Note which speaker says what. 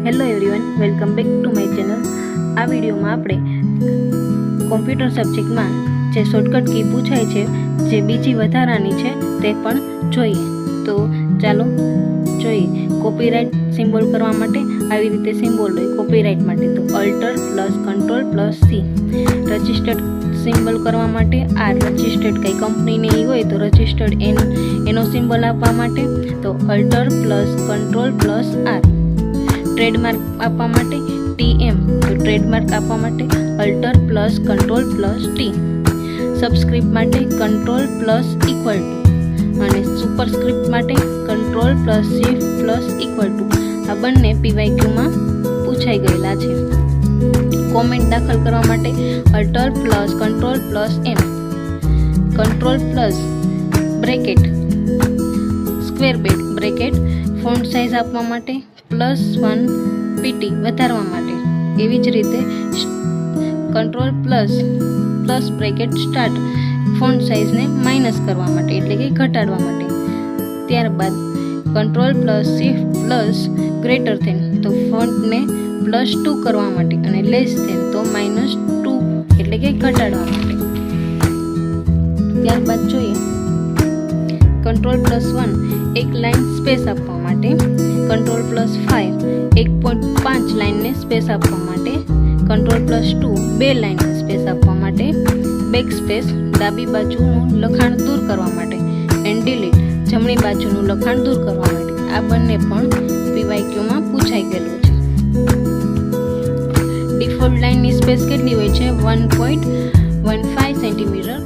Speaker 1: Hello everyone, welcome back to my channel. આ વિડીયોમાં આપણે કોમ્પ્યુટર સબ્જેક્ટમાં જે શોર્ટકટ કી પૂછાય છે, જે બીજી વધારાની છે તે પણ જોઈએ. તો ચાલો જોઈએ. કોપીરાઇટ સિમ્બોલ કરવા માટે આવી રીતે સિમ્બોલ હોય કોપીરાઇટ માટે, તો alt plus control plus C. Registered symbol કરવા માટે આર. રજિસ્ટર્ડ કંઈ કંપનીને એ હોય તો રજિસ્ટર્ડ એનો સિમ્બોલ આપવા માટે તો alt plus control plus R. Trademark આપવા માટે TM, તો ટ્રેડમાર્ક આપવા માટે alter plus control plus T. Subscript માટે કંટ્રોલ પ્લસ ઇક્વલ ટુ અને સુપરસ્ક્રિપ્ટ માટે control plus shift plus equal to. આ બંને PYQમાં પૂછાઈ ગયેલા છે. કોમેન્ટ દાખલ કરવા માટે alter plus control plus M. Control plus bracket square bracket. Font size આપવા માટે +1 PT વધારવા માટે. એવી જ રીતે control plus bracket start font સાઇઝને માઇનસ કરવા માટે, એટલે કે ઘટાડવા માટે. ત્યારબાદ control plus shift plus greater than, તો ફોન્ટને +2 કરવા માટે અને લેસ ધેન તો -2 એટલે કે ઘટાડવા માટે. ત્યારબાદ જોઈએ કંટ્રોલ +1 એક લાઇન સ્પેસ આપવા માટે, કંટ્રોલ +5 1.5 લાઇનને સ્પેસ આપવા માટે, કંટ્રોલ +2 2 લાઇનને સ્પેસ આપવા માટે, બેક સ્પેસ ડાબી બાજુનું લખાણ દૂર કરવા માટે, એન્ડ ડિલીટ જમણી બાજુનું લખાણ દૂર કરવા માટે. આ બંને પણ PYQમાં પૂછાઈ ગયેલું છે. ડિફોલ્ટ લાઇનની સ્પેસ કેટલી હોય છે? 1.15 સેન્ટીમીટર.